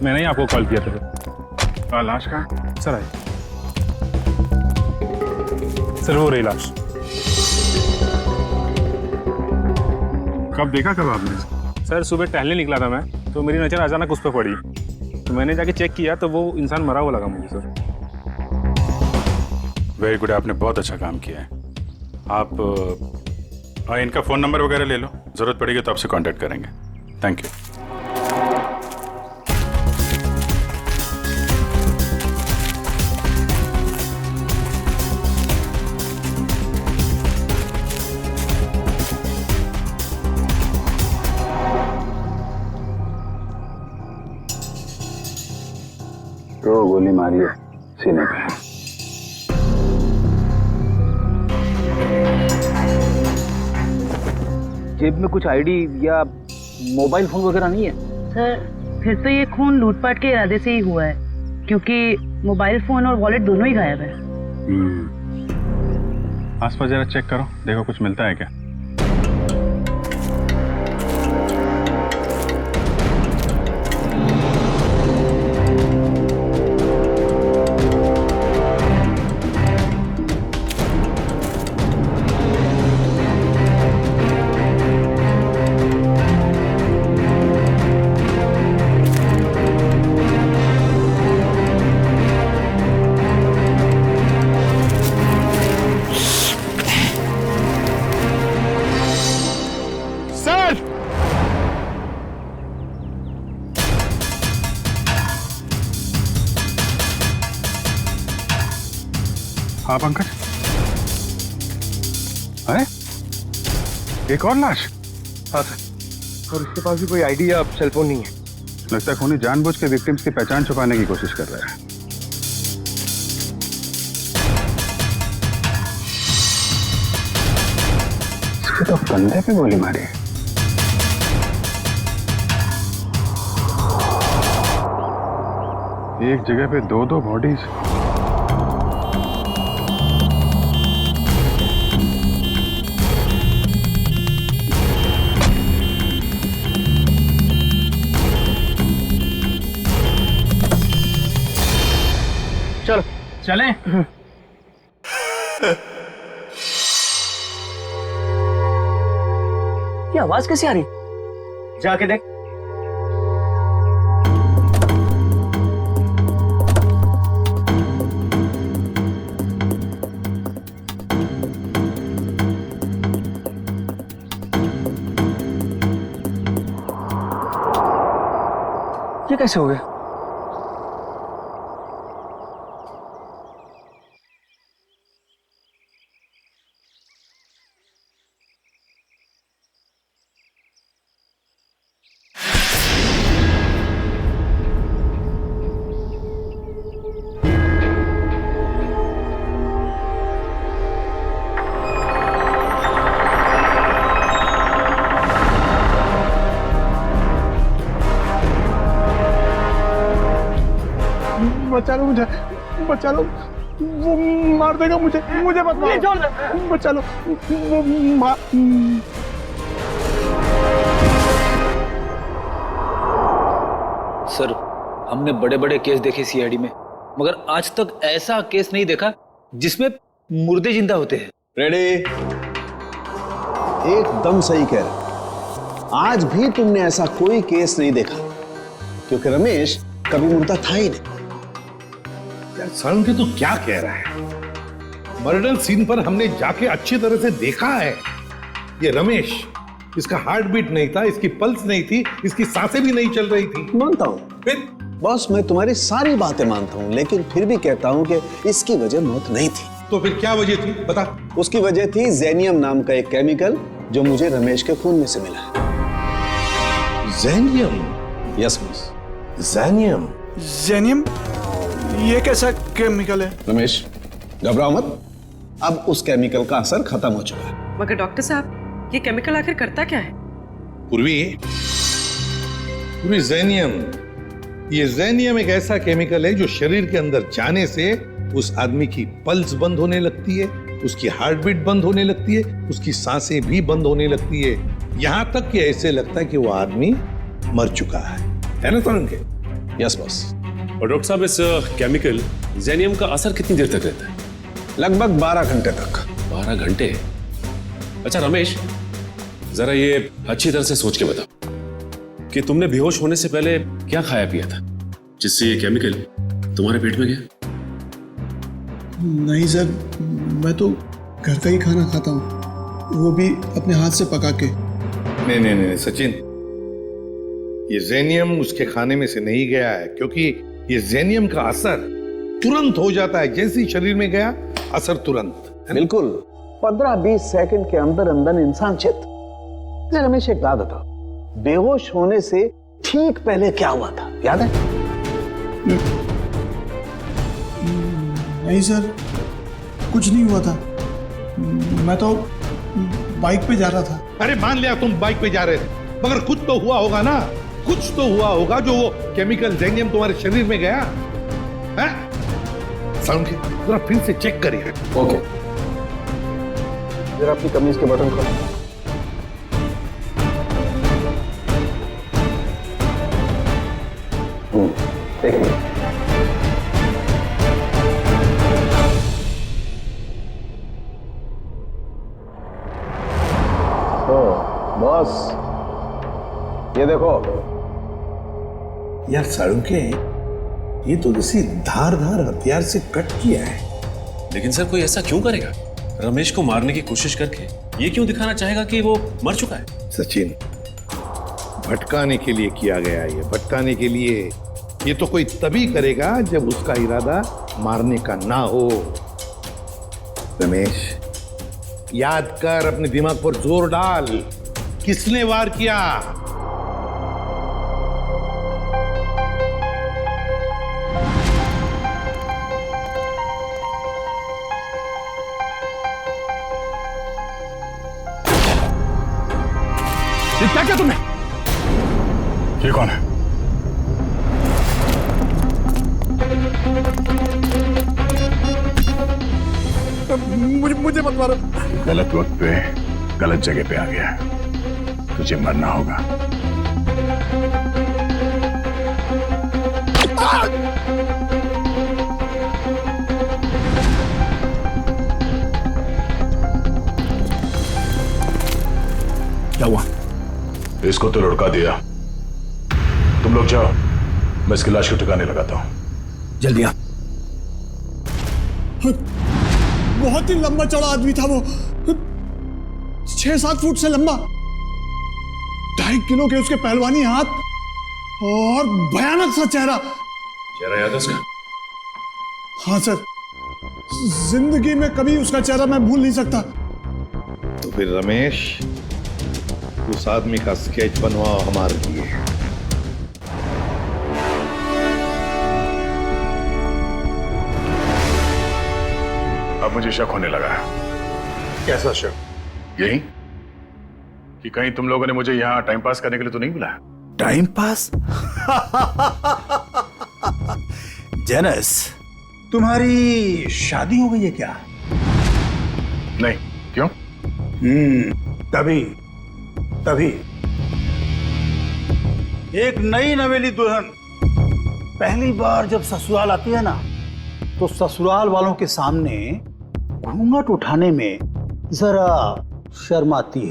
मैंने ही आपको कॉल किया था। लाश कहाँ सर? आई सर, वो रही लाश। कब देखा कब आपने? सर सुबह टहलने निकला था मैं, तो मेरी नज़र अचानक उस पर पड़ी, तो मैंने जाके चेक किया तो वो इंसान मरा हुआ लगा मुझे सर। वेरी गुड, आपने बहुत अच्छा काम किया है। आप इनका फ़ोन नंबर वगैरह ले लो, ज़रूरत पड़ेगी तो आपसे कांटेक्ट करेंगे। Thank you. तो गोली मारी है सीने पे। जेब में कुछ आईडी या मोबाइल फोन वगैरह नहीं है? सर फिर तो ये खून लूटपाट के इरादे से ही हुआ है, क्योंकि मोबाइल फोन और वॉलेट दोनों ही गायब है। आसपास जरा चेक करो, देखो कुछ मिलता है क्या। हाँ पंकज, अरे एक और लाश? हाँ सर, और इसके पास भी कोई आईडी या सेलफोन नहीं है। लगता है खूनी जानबूझ के विक्टिम्स की पहचान छुपाने की कोशिश कर रहा है। इसके तो कंधे पे गोली मारी है। एक जगह पे दो बॉडीज। चलो चलें? ये आवाज कैसी आ रही? जाके देख। ये कैसे हो गया? बचा लो मुझे, बचा लो, वो मार देगा मुझे, मुझे मत मारो, बचा लो, वो मार। सर हमने बड़े बड़े केस देखे सीआईडी में, मगर आज तक ऐसा केस नहीं देखा जिसमें मुर्दे जिंदा होते हैं। रेडी? एकदम सही कह रहे। आज भी तुमने ऐसा कोई केस नहीं देखा, क्योंकि रमेश कभी मुर्दा था ही नहीं। यार सरण के तू क्या कह रहा है? मर्डर सीन पर हमने जाके अच्छी तरह से देखा है। ये रमेश, इसका हार्ट बीट नहीं था, इसकी पल्स नहीं थी, इसकी सांसें भी नहीं चल रही थी। मानता हूं फिर बॉस, मैं तुम्हारी सारी बातें मानता हूं, लेकिन फिर भी कहता हूं कि इसकी वजह मौत नहीं थी। तो फिर क्या वजह थी बता? उसकी वजह थी जेनियम नाम का एक केमिकल जो मुझे रमेश के खून में से मिला। Xenium? Yes boss. Xenium? Xenium? ये कैसा केमिकल है? रमेश घबराओ मत, अब उस केमिकल का असर खत्म हो चुका है। मगर डॉक्टर साहब, ये केमिकल आखिर करता क्या है? पूर्वी ज़ेनियम, ये ज़ेनियम एक ऐसा केमिकल है जो शरीर के अंदर जाने से उस आदमी की पल्स बंद होने लगती है, उसकी हार्ट बीट बंद होने लगती है, उसकी सांसें भी बंद होने लगती है, यहां तक कि ऐसे लगता है कि वो आदमी मर चुका है ना सर? Yes boss. और डॉक्टर साहब, इस केमिकल जेनियम का असर कितनी देर तक रहता है? लगभग 12 घंटे तक। 12 घंटे? अच्छा रमेश, जरा ये अच्छी तरह से सोच के बताओ कि तुमने बेहोश होने से पहले क्या खाया पिया था जिससे ये केमिकल तुम्हारे पेट में गया? नहीं सर, मैं तो घर का ही खाना खाता हूँ, वो भी अपने हाथ से पका के। नहीं नहीं नहीं सचिन, ये जेनियम उसके खाने में से नहीं गया है, क्योंकि ये जेनियम का असर तुरंत हो जाता है। जैसे ही शरीर में गया असर तुरंत। बिल्कुल 15-20 सेकंड के अंदर अंदर इंसान चित। रमेश एक बात बताओ, बेहोश होने से ठीक पहले क्या हुआ था, याद है? नहीं सर, कुछ नहीं हुआ था, मैं तो बाइक पे जा रहा था। अरे मान लिया तुम बाइक पे जा रहे थे, मगर कुछ तो हुआ होगा ना, कुछ तो हुआ होगा जो वो केमिकल जेनियम तुम्हारे शरीर में गया है? साउंड के जरा फिर से चेक करिए। ओके, जरा अपनी कमीज के बटन खोलो। एक मिनट। बॉस ये देखो। यार साळुंके, ये तो किसी धारदार हथियार से कट किया है। लेकिन सर कोई ऐसा क्यों करेगा? रमेश को मारने की कोशिश करके ये क्यों दिखाना चाहेगा कि वो मर चुका है? सचिन, भटकाने के लिए किया गया है ये, भटकाने के लिए। ये तो कोई तभी करेगा जब उसका इरादा मारने का ना हो। रमेश, याद कर, अपने दिमाग पर जोर डाल, किसने वार किया? ये क्या किया तुमने? ये कौन है? मुझे मत मारो। गलत वक्त पे गलत जगह पे आ गया, तुझे मरना होगा। क्या हुआ? इसको तो लुढ़का दिया। तुम लोग जाओ, मैं इसकी लाश को ठिकाने लगाता हूं। जल्दी आ। बहुत ही लंबा चौड़ा आदमी था वो, 6-7 फुट से लंबा, 2.5 किलो के उसके पहलवानी हाथ और भयानक सा चेहरा। चेहरा याद है उसका? हाँ सर, जिंदगी में कभी उसका चेहरा मैं भूल नहीं सकता। तो फिर रमेश, उस आदमी का स्केच बनवाओ हमारे लिए। अब मुझे शक होने लगा है। कैसा शक? यही कि कहीं तुम लोगों ने मुझे यहां टाइम पास करने के लिए तो नहीं बुलाया? Time pass? जेनस, तुम्हारी शादी हो गई है क्या? नहीं, क्यों? तभी एक नई नवेली दुल्हन पहली बार जब ससुराल आती है ना, तो ससुराल वालों के सामने घूंघट उठाने में जरा शर्माती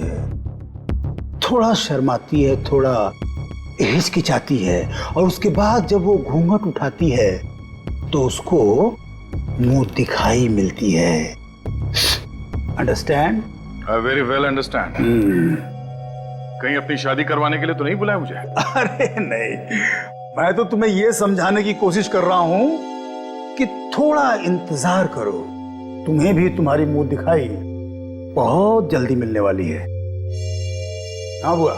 है, थोड़ा हिचकिचाती है, और उसके बाद जब वो घूंघट उठाती है तो उसको मुंह दिखाई मिलती है। Understand? I very well understand. कहीं अपनी शादी करवाने के लिए तो नहीं बुलाया मुझे? अरे नहीं, मैं तो तुम्हें यह समझाने की कोशिश कर रहा हूं कि थोड़ा इंतजार करो, तुम्हें भी तुम्हारी मुंह दिखाई बहुत जल्दी मिलने वाली है। हाँ बुआ,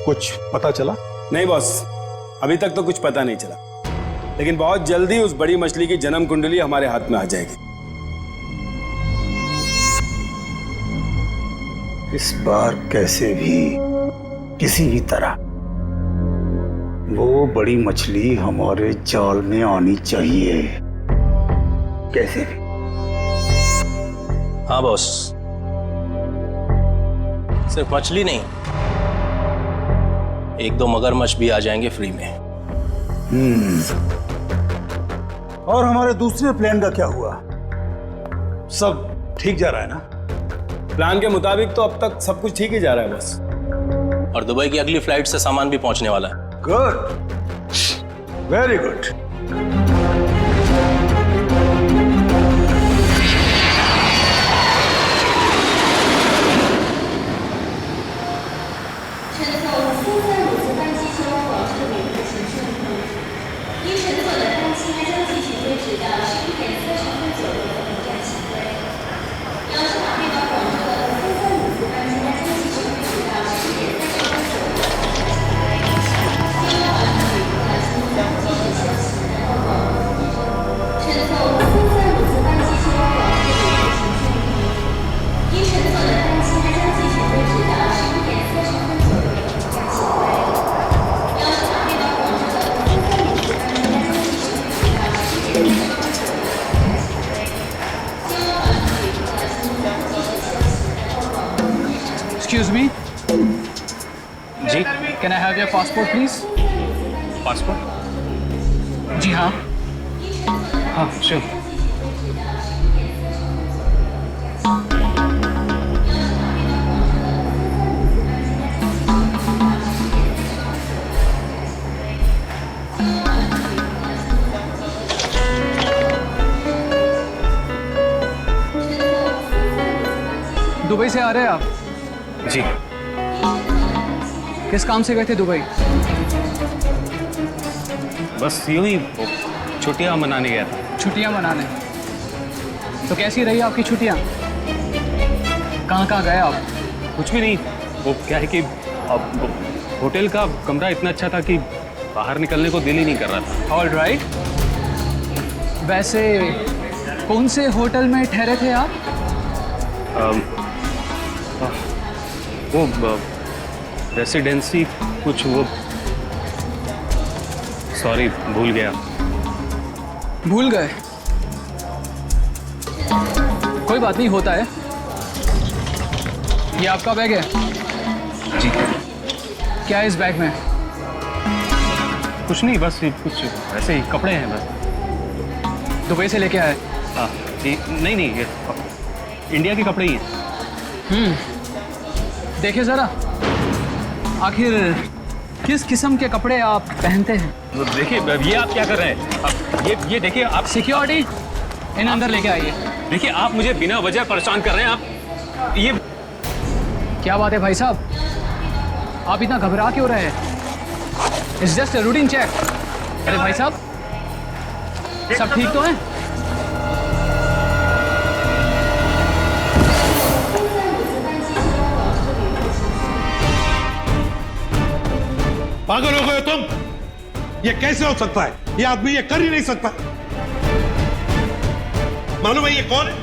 कुछ पता चला? नहीं बॉस, अभी तक तो कुछ पता नहीं चला, लेकिन बहुत जल्दी उस बड़ी मछली की जन्म कुंडली हमारे हाथ में आ जाएगी। इस बार कैसे भी, किसी भी तरह वो बड़ी मछली हमारे जाल में आनी चाहिए, कैसे भी। हाँ बॉस, सिर्फ मछली नहीं, 1-2 मगरमच्छ भी आ जाएंगे फ्री में। और हमारे दूसरे प्लान का क्या हुआ? सब ठीक जा रहा है ना? प्लान के मुताबिक तो अब तक सब कुछ ठीक ही जा रहा है बस। और दुबई की अगली फ्लाइट से सामान भी पहुंचने वाला है। Good, very good. Excuse me. जी, Can I have your passport, please? Passport? जी हाँ. हाँ, श्योर। दुबई से आ रहे हैं आप? जी, किस काम से गए थे दुबई? बस यूं ही छुट्टियां मनाने गया था। छुट्टियां मनाने. तो कैसी रही आपकी छुट्टियां? कहाँ कहाँ गए आप? कुछ भी नहीं, वो क्या है कि अब होटल का कमरा इतना अच्छा था कि बाहर निकलने को दिल ही नहीं कर रहा था। All right. वैसे कौन से होटल में ठहरे थे आप? वो रेसिडेंसी कुछ वो, सॉरी भूल गया। भूल गए? कोई बात नहीं, होता है. ये आपका बैग है? जी। क्या है इस बैग में? कुछ नहीं, बस ये कुछ ऐसे ही कपड़े हैं बस। दुबई से लेके आए? हाँ जी, नहीं नहीं, ये इंडिया के कपड़े ही हैं। देखिए जरा, आखिर किस किस्म के कपड़े आप पहनते हैं? देखिए, ये आप क्या कर रहे हैं? अब ये देखिए आप। सिक्योरिटी, इन अंदर लेके आइए. देखिए, आप मुझे बिना वजह परेशान कर रहे हैं। आप ये क्या बात है भाई साहब, आप इतना घबरा क्यों रहे हैं? It's just a routine check. अरे भाई साहब, सब ठीक तो है? पागल हो गए तुम? ये कैसे हो सकता है? ये आदमी ये कर ही नहीं सकता. मालूम है ये कौन है?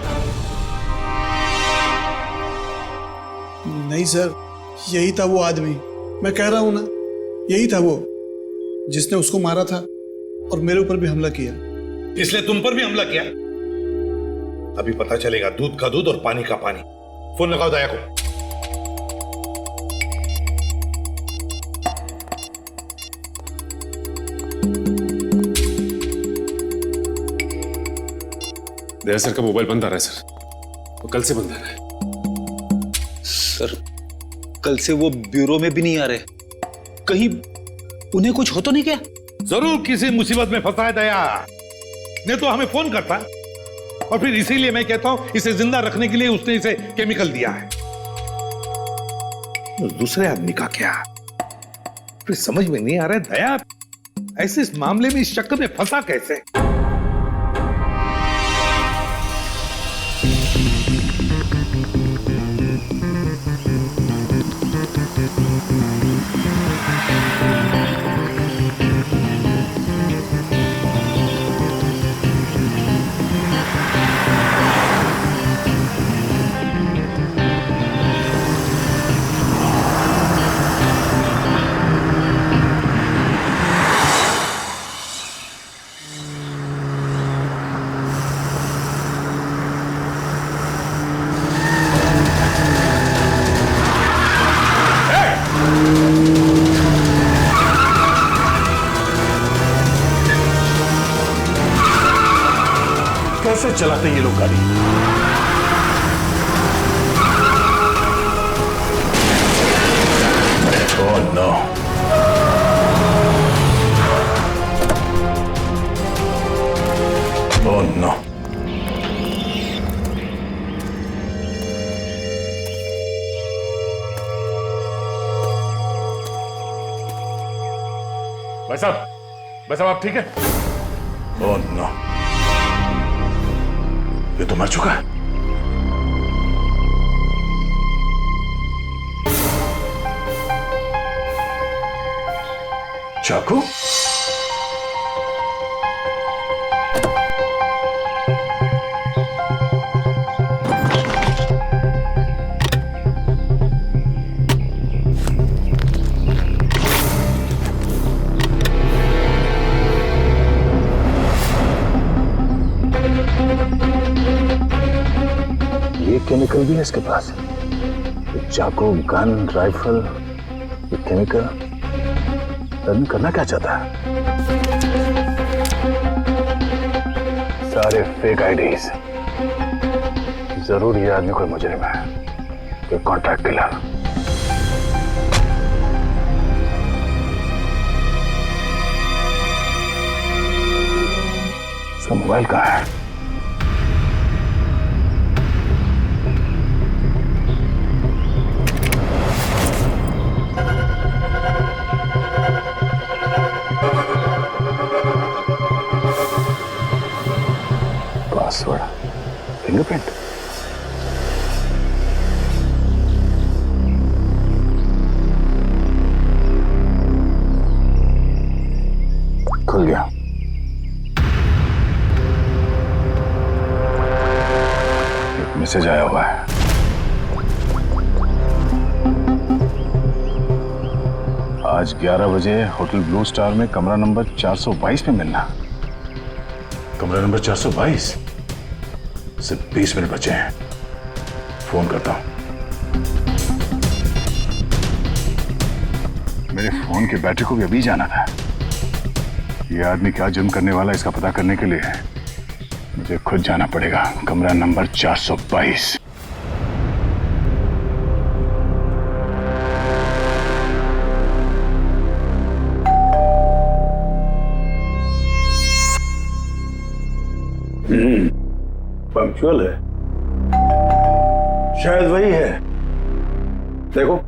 नहीं सर, यही था वो आदमी. मैं कह रहा हूं ना, यही था वो जिसने उसको मारा था और मेरे ऊपर भी हमला किया. इसलिए तुम पर भी हमला किया? अभी पता चलेगा दूध का दूध और पानी का पानी. फोन लगाओ दया को. दया सर का मोबाइल बंद आ रहा है सर, वो कल से बंद आ रहा है. सर, कल से वो ब्यूरो में भी नहीं आ रहे. कहीं उन्हें कुछ हो तो नहीं क्या? जरूर किसी मुसीबत में फंसा है दया. नहीं तो हमें फोन करता. और फिर इसीलिए मैं कहता हूं इसे जिंदा रखने के लिए उसने इसे केमिकल दिया है. दूसरे आदमी का क्या? फिर समझ में नहीं आ रहा है दया ऐसे इस मामले में इस चक्कर में फंसा कैसे. चलाते हैं ये लोग गाड़ी? Oh no. Oh no. भाई साहब आप ठीक है? ओह नो, ये तो मर चुका है। चाकू? ये केमिकल भी है इसके पास। ये चाकू, गन, राइफल, ये केमिकल आदमी करना क्या चाहता है? सारे फेक आईडीज। जरूर ये आदमी कोई मुजरिम है, कोई कॉन्ट्रैक्ट किलर। इसका मोबाइल कहाँ है? Password, fingerprint. खुल गया। एक मैसेज आया हुआ है। आज 11 बजे होटल ब्लू स्टार में कमरा नंबर 422 में मिलना। कमरा नंबर 422? सिर्फ 20 मिनट बचे हैं, फोन करता हूं। मेरे फोन की बैटरी को भी अभी जाना था। ये आदमी क्या जुर्म करने वाला है इसका पता करने के लिए मुझे खुद जाना पड़ेगा। कमरा नंबर 422। पंक्चुअल है, शायद वही है। देखो,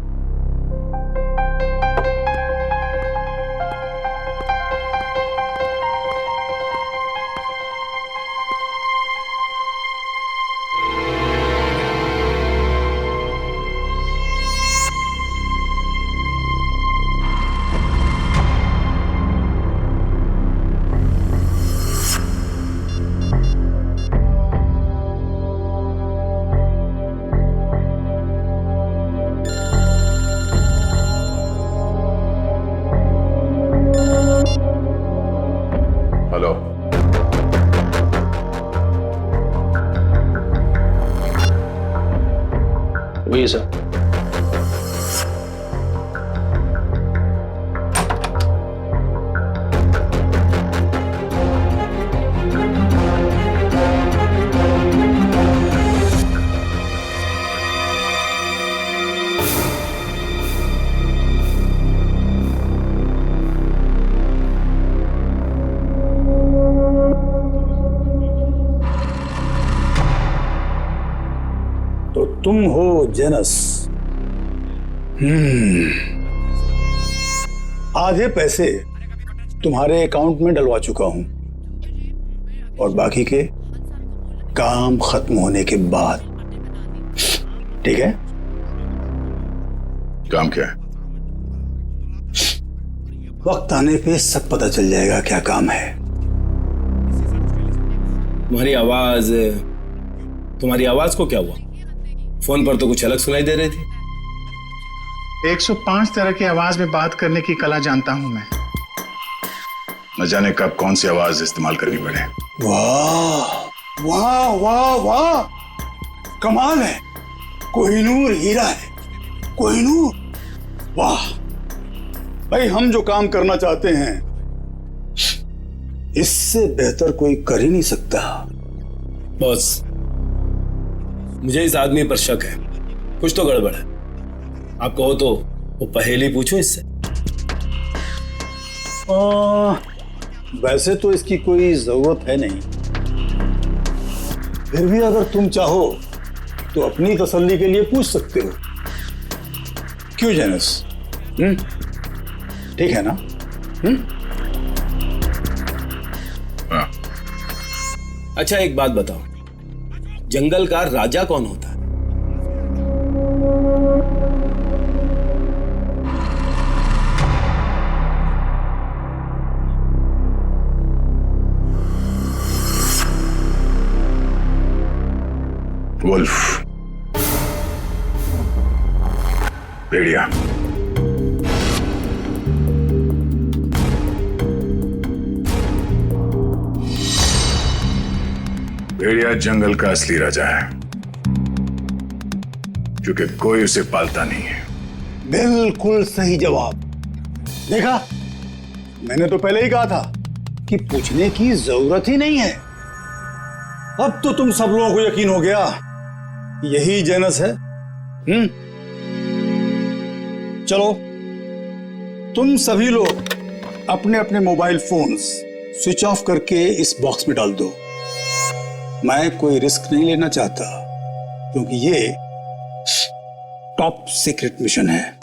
हेलो, वही सर। तो तुम हो जेनस। आधे पैसे तुम्हारे अकाउंट में डलवा चुका हूं और बाकी के काम खत्म होने के बाद। ठीक है? काम क्या है? वक्त आने पे सब पता चल जाएगा क्या काम है। तुम्हारी आवाज को क्या हुआ? फोन पर तो कुछ अलग सुनाई दे रही थी। 105 तरह की आवाज में बात करने की कला जानता हूं मैं। न जाने कब कौन सी आवाज इस्तेमाल करनी पड़े। वाह वाह वाह वाह, कमाल है। कोहिनूर हीरा है, कोहिनूर। वाह भाई, हम जो काम करना चाहते हैं इससे बेहतर कोई कर ही नहीं सकता। बॉस, मुझे इस आदमी पर शक है, कुछ तो गड़बड़ है। आप कहो तो वो पहेली पूछो इससे। वैसे तो इसकी कोई जरूरत है नहीं, फिर भी अगर तुम चाहो तो अपनी तसल्ली के लिए पूछ सकते हो। क्यों जेनस? ठीक है ना? हाँ। अच्छा एक बात बताओ, जंगल का राजा कौन होता है? वुल्फ, भेड़िया। भेड़िया जंगल का असली राजा है, क्योंकि कोई उसे पालता नहीं है। बिल्कुल सही जवाब। देखा, मैंने तो पहले ही कहा था कि पूछने की जरूरत ही नहीं है। अब तो तुम सब लोगों को यकीन हो गया, यही जेनस है। चलो, तुम सभी लोग अपने अपने मोबाइल फोन्स स्विच ऑफ करके इस बॉक्स में डाल दो। मैं कोई रिस्क नहीं लेना चाहता, क्योंकि ये टॉप सीक्रेट मिशन है।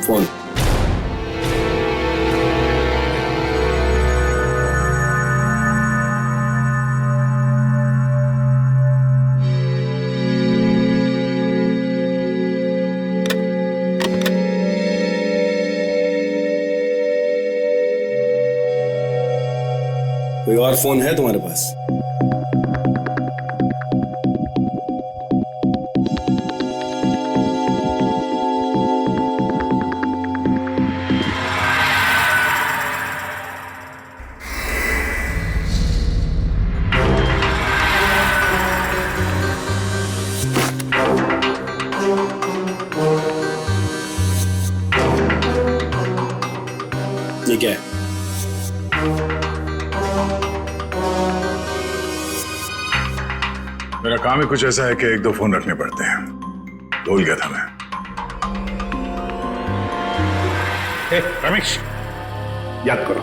फोन। कोई और फोन है तुम्हारे पास? ये क्या है? मेरा काम ही कुछ ऐसा है कि एक दो फोन रखने पड़ते हैं। भूल गया था मैं। रमेश, याद करो,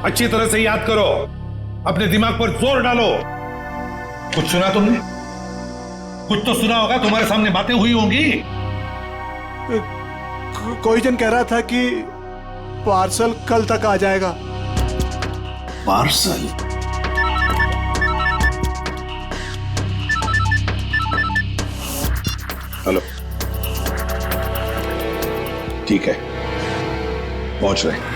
अच्छी तरह से याद करो, अपने दिमाग पर जोर डालो। कुछ सुना तुमने? कुछ तो सुना होगा, तुम्हारे सामने बातें हुई होंगी। कोई जन कह रहा था कि पार्सल कल तक आ जाएगा। पार्सल? हेलो, ठीक है, पहुंच रहे हैं।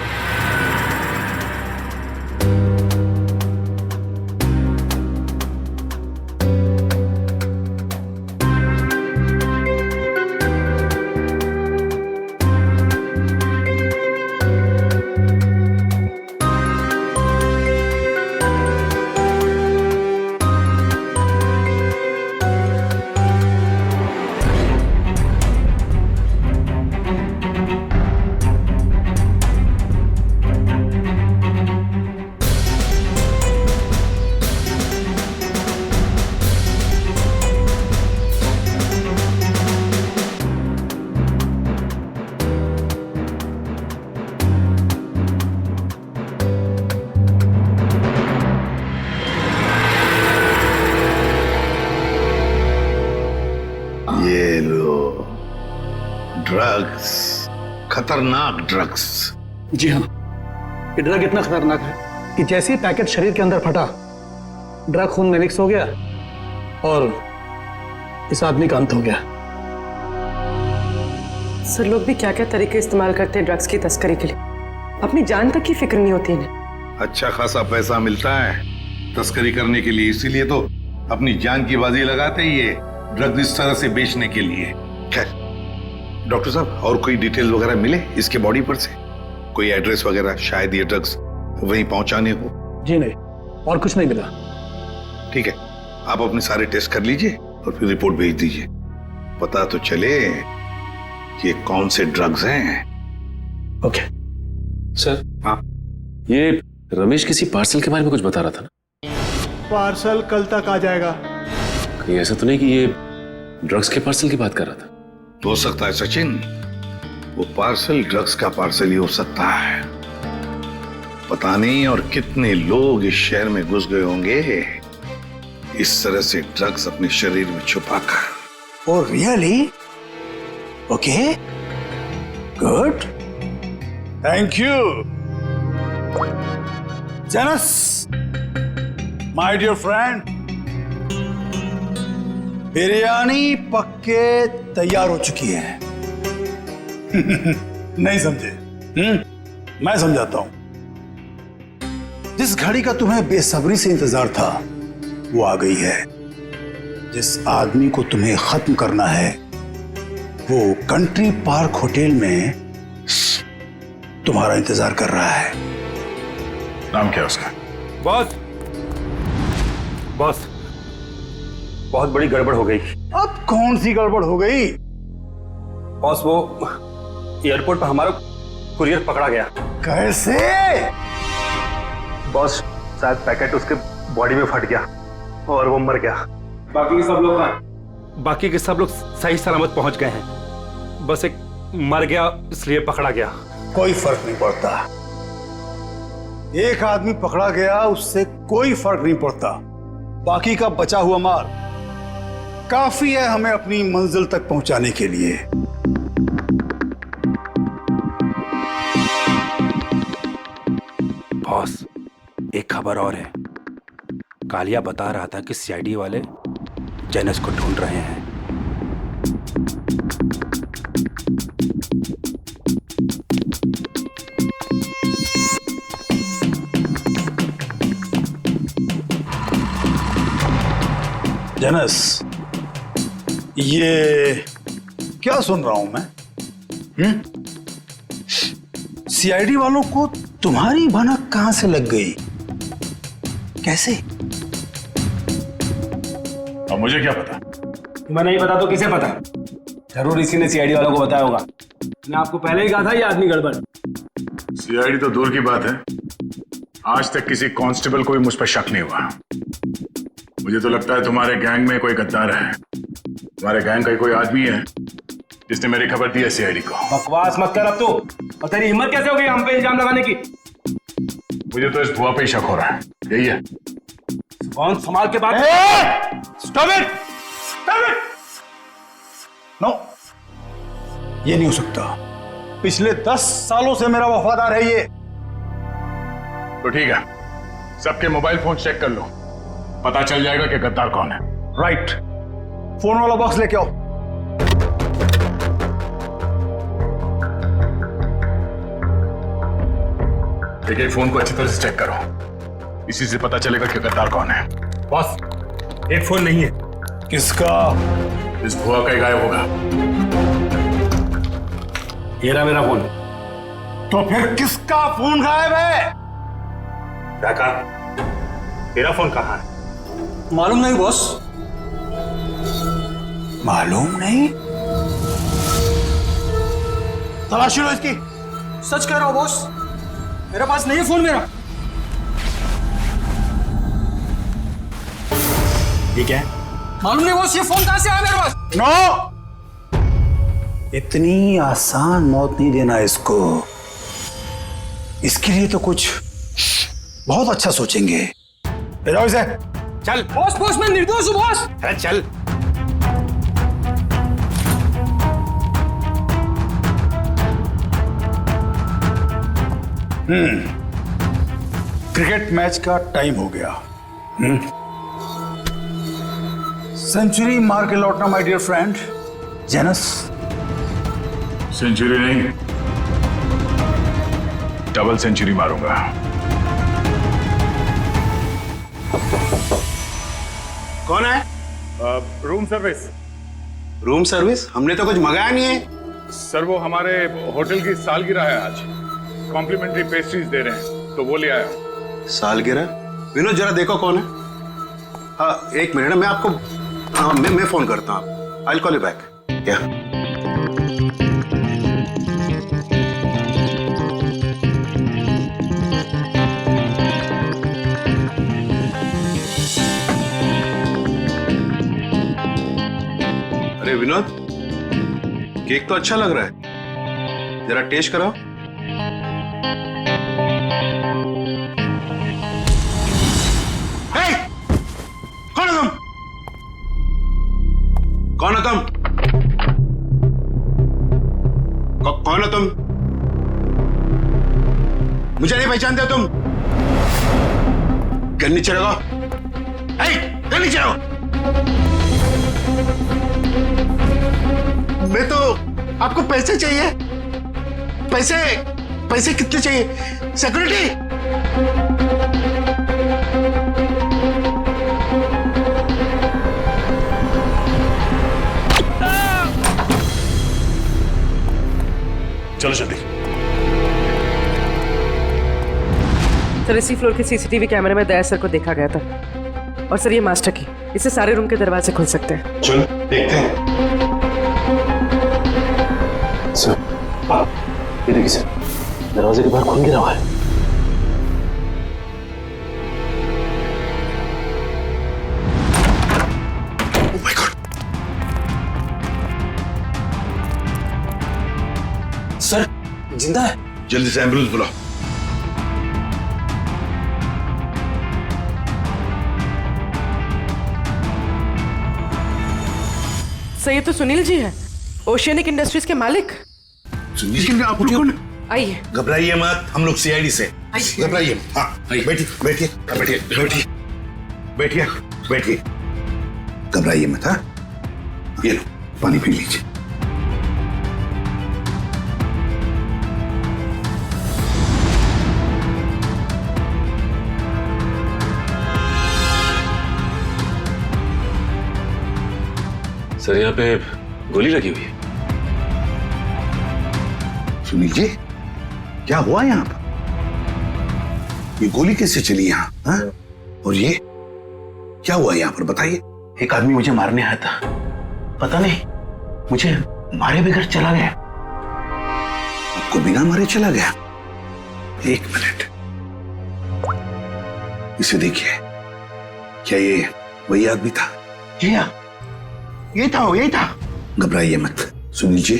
ये लो ड्रग्स, खतरनाक ड्रग्स। जी हाँ, ये ड्रग इतना खतरनाक है कि जैसे ही पैकेट शरीर के अंदर फटा, ड्रग खून में मिक्स हो गया और इस आदमी का अंत हो गया। सर, लोग भी क्या क्या तरीके इस्तेमाल करते हैं ड्रग्स की तस्करी के लिए। अपनी जान तक की फिक्र नहीं होती इन्हें। अच्छा खासा पैसा मिलता है तस्करी करने के लिए, इसीलिए तो अपनी जान की बाजी लगाते ही ये ड्रग्स इस तरह से बेचने के लिए। खैर डॉक्टर साहब, और कोई डिटेल वगैरह मिले इसके बॉडी पर से? कोई एड्रेस वगैरह, शायद ये ड्रग्स वहीं पहुंचाने हो? जी नहीं, और कुछ नहीं मिला। ठीक है, आप अपने सारे टेस्ट कर लीजिए और फिर रिपोर्ट भेज दीजिए, पता तो चले कि ये कौन से ड्रग्स हैं। Okay sir. हाँ, ये रमेश किसी पार्सल के बारे में कुछ बता रहा था ना? पार्सल कल तक आ जाएगा। कहीं ऐसा तो नहीं कि ये ड्रग्स के पार्सल की बात कर रहा था? हो सकता है सचिन, वो पार्सल ड्रग्स का पार्सल ही हो सकता है। पता नहीं और कितने लोग इस शहर में घुस गए होंगे इस तरह से ड्रग्स अपने शरीर में छुपाकर। Oh really? Okay, good, thank you Janus, my dear friend. Biryani पक्के तैयार हो चुकी है। नहीं समझे? मैं समझाता हूं। जिस घड़ी का तुम्हें बेसब्री से इंतजार था वो आ गई है। जिस आदमी को तुम्हें खत्म करना है वो कंट्री पार्क होटल में तुम्हारा इंतजार कर रहा है। नाम क्या उसका? बॉस, बॉस, बहुत बड़ी गड़बड़ हो गई। अब कौन सी गड़बड़ हो गई? बॉस, वो एयरपोर्ट पर हमारा कुरियर पकड़ा गया। कैसे? बॉस, शायद पैकेट उसके बॉडी में फट गया और वो मर गया। बाकी के सब लोग सही सलामत पहुंच गए हैं, बस एक मर गया इसलिए पकड़ा गया। कोई फर्क नहीं पड़ता, एक आदमी पकड़ा गया उससे कोई फर्क नहीं पड़ता। बाकी का बचा हुआ माल काफी है हमें अपनी मंजिल तक पहुंचाने के लिए। बॉस, एक खबर और है। कालिया बता रहा था कि सीआईडी वाले जेनस को ढूंढ रहे हैं। जेनस, ये क्या सुन रहा हूं मैं? सीआईडी वालों को तुम्हारी भनक कहां से लग गई? कैसे? और मुझे क्या पता? तुम्हें नहीं पता तो किसे पता? जरूर इसी ने सीआईडी वालों को बताया होगा। मैंने आपको पहले ही कहा था ये आदमी गड़बड़। सीआईडी तो दूर की बात है, आज तक किसी कांस्टेबल को भी मुझ पर शक नहीं हुआ। मुझे तो लगता है तुम्हारे गैंग में कोई गद्दार है। तुम्हारे गैंग का कोई आदमी है जिसने मेरी खबर दी है सीआईडी को। बकवास मत कर अब तू। और तेरी हिम्मत कैसे हो गई हम पे इल्जाम लगाने की? मुझे तो इस भुआ पे ही शक हो रहा है, यही है। कौन संभाल के बात? Stop it! Stop it! No, ये नहीं हो सकता। पिछले 10 सालों से मेरा वफादार है ये। तो ठीक है, सबके मोबाइल फोन चेक कर लो, पता चल जाएगा कि गद्दार कौन है। राइट, फोन वाला बॉक्स लेके आओ। एक फोन को अच्छी तरह से चेक करो, इसी से पता चलेगा कि गद्दार कौन है। बॉस, एक फोन नहीं है। किसका? इस भुआ का ही गायब होगा। ये रहा मेरा फोन। तो फिर किसका फोन गायब है? डाका, तेरा फोन कहाँ है? मालूम नहीं बॉस। मालूम नहीं? तलाशी लो इसकी। सच कह रहा हूं बॉस, मेरे पास नहीं है फोन मेरा। ये क्या है? मालूम नहीं बॉस, ये फोन कहां से आया मेरे पास? नो, इतनी आसान मौत नहीं देना इसको। इसके लिए तो कुछ बहुत अच्छा सोचेंगे। ले जाओ इसे। चल बॉस, बॉस मैं निर्दोष हूं बॉस। अरे चल। क्रिकेट मैच का टाइम हो गया। सेंचुरी मार के लौटना my dear friend Janus. Century नहीं, डबल सेंचुरी मारूंगा। कौन है? Room service. Room service? हमने तो कुछ मंगाया नहीं है। सर वो हमारे होटल की सालगिरह है आज, कॉम्प्लीमेंट्री पेस्ट्रीज दे रहे हैं तो वो ले आया हूं। सालगिरह? विनोद जरा देखो कौन है। हाँ एक मिनट, मैं आपको हाँ मैं फोन करता हूँ। I will call you back. क्या? अरे विनोद, केक तो अच्छा लग रहा है, जरा टेस्ट कराओ। कौन है तुम? कौन है तुम? कौन है तुम? मुझे नहीं पहचानते तुम? घर नीचे रखो। घर नीचे रखो। मैं तो आपको पैसे चाहिए। पैसे पैसे कितने चाहिए? सिक्योरिटी? चलो जल्दी। सर इसी फ्लोर के सीसीटीवी कैमरे में दया सर को देखा गया था। और सर ये मास्टर की, इससे सारे रूम के दरवाजे खुल सकते हैं। चल देखते हैं। सर ये देखिए सर, दरवाजे के बाहर खून गिरा हुआ है। Oh my God! सर जिंदा है? जल्दी से एम्बुलेंस बुलाओ। सर ये तो सुनील जी है, ओशियनिक इंडस्ट्रीज के मालिक। सुनील, आप लोग कौन? आइए। घबराइए मत, हम लोग सीआईडी से। घबराइए। हाँ बैठिए बैठिए बैठिए बैठिए बैठिए बैठिए। घबराइए मत। हाँ ये लो पानी पी लीजिए। सर यहाँ पे गोली लगी हुई है। सुनील जी क्या हुआ यहाँ पर? ये गोली कैसे चली यहाँ? हाँ? और ये क्या हुआ यहाँ पर बताइए। एक आदमी मुझे मारने आया था, पता नहीं मुझे मारे बगैर चला गया। आपको बिना मारे चला गया? एक मिनट, इसे देखिए, क्या ये वही आदमी था? ये था। घबराइए मत सुनील जी,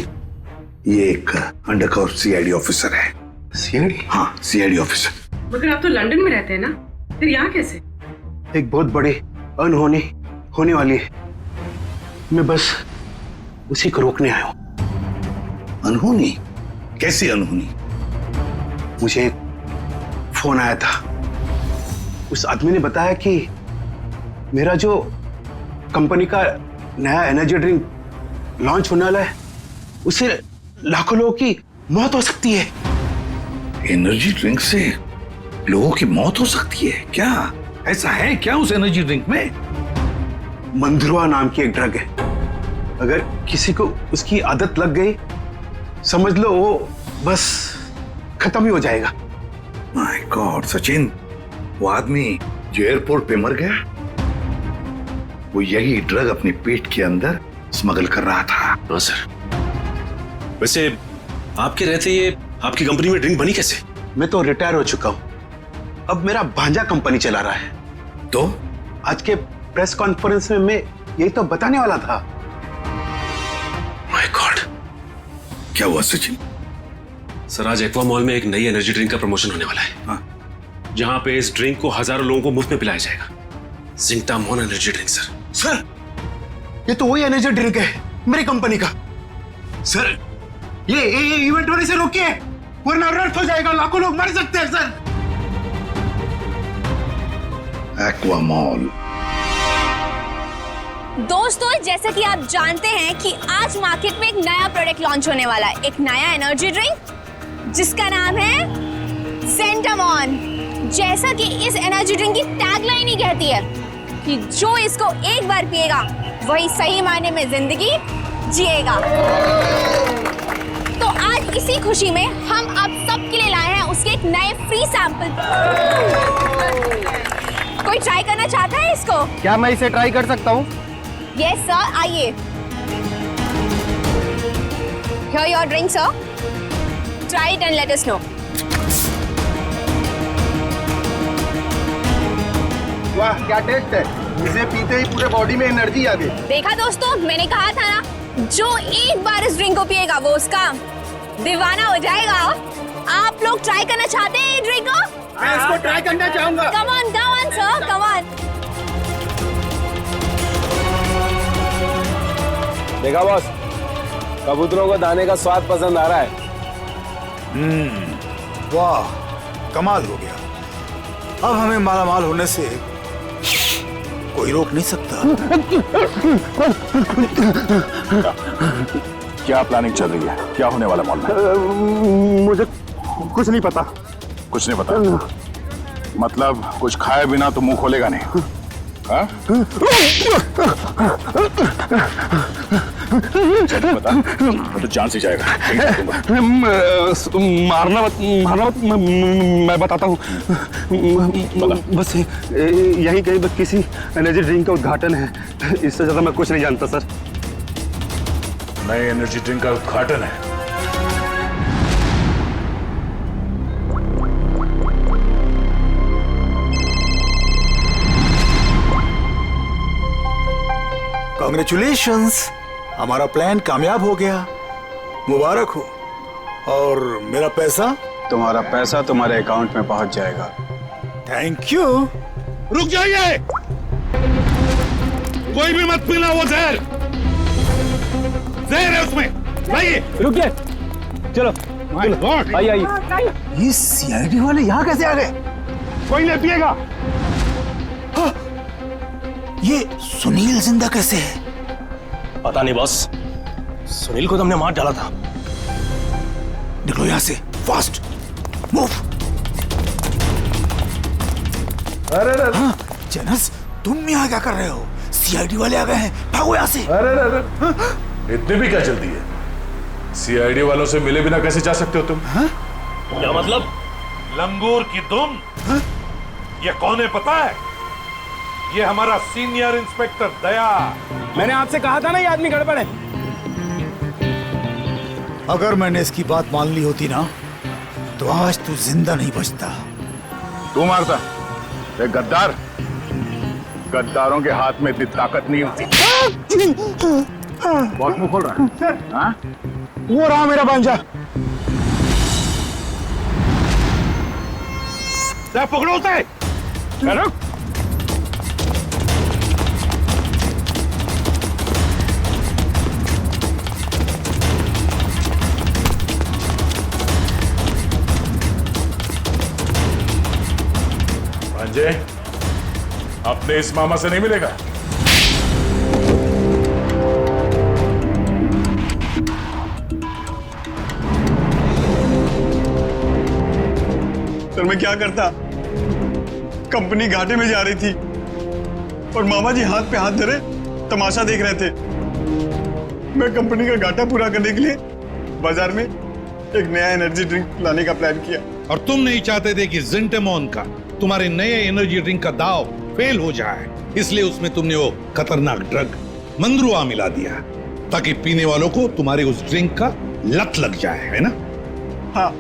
ये एक अंडरकवर सीआईडी ऑफिसर है। सीआईडी? हाँ सीआईडी ऑफिसर। मगर आप तो लंदन में रहते हैं ना, फिर यहाँ कैसे? एक बहुत बड़ी अनहोनी होने वाली है, मैं बस उसी को रोकने आया हूं। अनहोनी? कैसी अनहोनी? मुझे एक फोन आया था, उस आदमी ने बताया कि मेरा जो कंपनी का नया एनर्जी ड्रिंक लॉन्च होने वाला है, उससे लाखों लोगों की मौत हो सकती है। एनर्जी ड्रिंक से लोगों की मौत हो सकती है? क्या ऐसा है क्या उस एनर्जी ड्रिंक में? मंदरुआ नाम की एक ड्रग है, अगर किसी को उसकी आदत लग गई, समझ लो वो बस खत्म ही हो जाएगा। माय गॉड सचिन, वो आदमी जो एयरपोर्ट पे मर गया, वो यही ड्रग अपने पेट के अंदर स्मगल कर रहा था। हाँ सर। वैसे आपके रहते ये आपकी कंपनी में ड्रिंक बनी कैसे? मैं तो रिटायर हो चुका हूं, अब मेरा भांजा कंपनी चला रहा है। तो आज के प्रेस कॉन्फ्रेंस में मैं यही तो बताने वाला था। माय गॉड, क्या हुआ सचिन? सर आज एक्वा मॉल में एक नई एनर्जी ड्रिंक का प्रमोशन होने वाला है। हाँ। जहां पे इस ड्रिंक को हजारों लोगों को मुफ्त में पिलाया जाएगा। जिंकटामोन एनर्जी ड्रिंक सर। सर ये तो वही एनर्जी ड्रिंक है मेरी कंपनी का। सर ये इवेंट होने से रोकिए, वरना अनर्थ हो जाएगा, लाखों लोग मर सकते हैं सर। Aqua mall. दोस्तों जैसा कि आप जानते हैं कि आज मार्केट में एक नया प्रोडक्ट लॉन्च होने वाला है, एक नया एनर्जी ड्रिंक जिसका नाम है सेंटामॉन। जैसा कि इस एनर्जी ड्रिंक की टैगलाइन ही कहती है कि जो इसको एक बार पिएगा वही सही मायने में जिंदगी जिएगा। तो आज इसी खुशी में हम आप सबके लिए लाए हैं उसके एक नए फ्री सैंपल। कोई ट्राई करना चाहता है इसको? क्या मैं इसे ट्राई कर सकता हूँ? यस सर, आइए। Here your drink, sir. Try it and let us know. वाह क्या टेस्ट है, इसे पीते ही पूरे बॉडी में एनर्जी आ गई। देखा दोस्तों, मैंने कहा था ना, जो एक बार इस ड्रिंक को पिएगा वो उसका दीवाना हो जाएगा। आप लोग ट्राई करना चाहते हैं ये ड्रिंक को? मैं इसको ट्राई करना चाहूंगा। Come on, sir, come on. देखा बॉस, कबूतरों को दाने का स्वाद पसंद आ रहा है। वाह, कमाल हो गया। अब हमें मालामाल होने से कोई रोक नहीं सकता। क्या प्लानिंग चल रही है? क्या होने वाला मॉल में? मुझे कुछ नहीं पता। कुछ नहीं पता? मतलब कुछ खाए बिना तो मुंह खोलेगा नहीं? हाँ? बता, तो जान से जाएगा। मारना मत, मैं बताता हूँ। बस यही कहीं बस किसी एनर्जी ड्रिंक का उद्घाटन है, इससे ज्यादा मैं कुछ नहीं जानता सर। नए एनर्जी ड्रिंक का उद्घाटन है? कांग्रेचुलेशंस, हमारा प्लान कामयाब हो गया। मुबारक हो। और मेरा पैसा? तुम्हारा पैसा तुम्हारे अकाउंट में पहुंच जाएगा। Thank you. रुक जाइए, कोई भी मत पीना वो जहर। जहर है उसमें। लाइए। रुकिए, चलो आइए। ये सीआईडी वाले यहाँ कैसे आ गए? कोई नहीं पिएगा। ये सुनील जिंदा कैसे है? पता नहीं बॉस, सुनील को तुमने मार डाला था। निकलो यहाँ से, फास्ट मूव। अरे हाँ, जेनस, तुम यहाँ क्या कर रहे हो? सीआईडी वाले आ गए हैं, भागो यहाँ से। अरे इतनी भी क्या जल्दी है? सीआईडी वालों से मिले बिना कैसे जा सकते हो तुम? क्या मतलब? लंगूर की दुम। ये कौन है पता है? ये हमारा सीनियर इंस्पेक्टर दया। मैंने आपसे कहा था ना ये आदमी गड़बड़ है। अगर मैंने इसकी बात मान ली होती ना तो आज तू जिंदा नहीं बचता। तू मारता? एक गद्दार, गद्दारों के हाथ में इतनी ताकत नहीं होती। बहुत मुंह खोल रहा है। हाँ? वो रहा मेरा भांजा। पकड़ो उसे। भांजे, अपने इस मामा से नहीं मिलेगा। सर मैं क्या करता? कंपनी घाटे में जा रही थी और मामा जी हाथ पे हाथ धरे तमाशा देख रहे थे। मैं कंपनी का घाटा पूरा करने के लिए बाजार में एक नया एनर्जी ड्रिंक लाने का प्लान किया। और तुम नहीं चाहते थे कि जिंटेमोन का, तुम्हारे नए एनर्जी ड्रिंक का दाव फेल हो जाए, इसलिए उसमें तुमने वो खतरनाक ड्रग मंद्रुआ मिला दिया ताकि पीने वालों को तुम्हारे उस ड्रिंक का लत लग जाए, है ना? हाँ,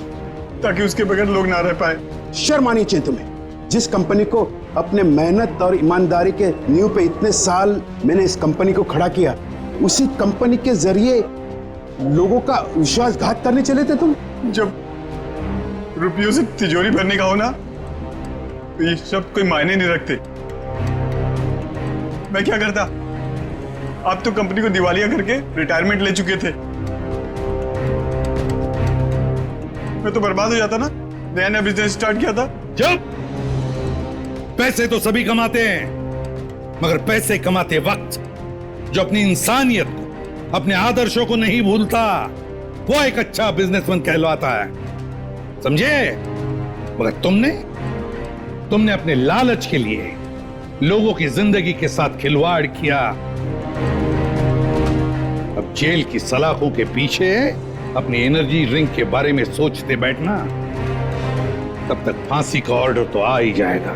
ताकि उसके बगैर लोग ना रह पाए। शर्म आनी चाहिए तुम्हें। जिस कंपनी को अपने मेहनत और ईमानदारी के नींव पे इतने साल मैंने इस कंपनी को खड़ा किया, उसी कंपनी के जरिए लोगों का विश्वासघात करने चले थे तुम। जब रुपयों से तिजोरी भरने का हो ना, तो ये सब कोई मायने नहीं रखते। मैं क्या करता? आप तो कंपनी को दिवालिया करके रिटायरमेंट ले चुके थे। मैं तो बर्बाद हो जाता ना, नया नया बिजनेस स्टार्ट किया था। जब पैसे तो सभी कमाते हैं, मगर पैसे कमाते वक्त जो अपनी इंसानियत को, अपने आदर्शों को नहीं भूलता, वो एक अच्छा बिजनेसमैन कहलाता है, समझे? मगर तुमने अपने लालच के लिए लोगों की जिंदगी के साथ खिलवाड़ किया। अब जेल की सलाखों के पीछे अपनी एनर्जी ड्रिंक के बारे में सोचते बैठना, तब तक फांसी का ऑर्डर तो आ ही जाएगा।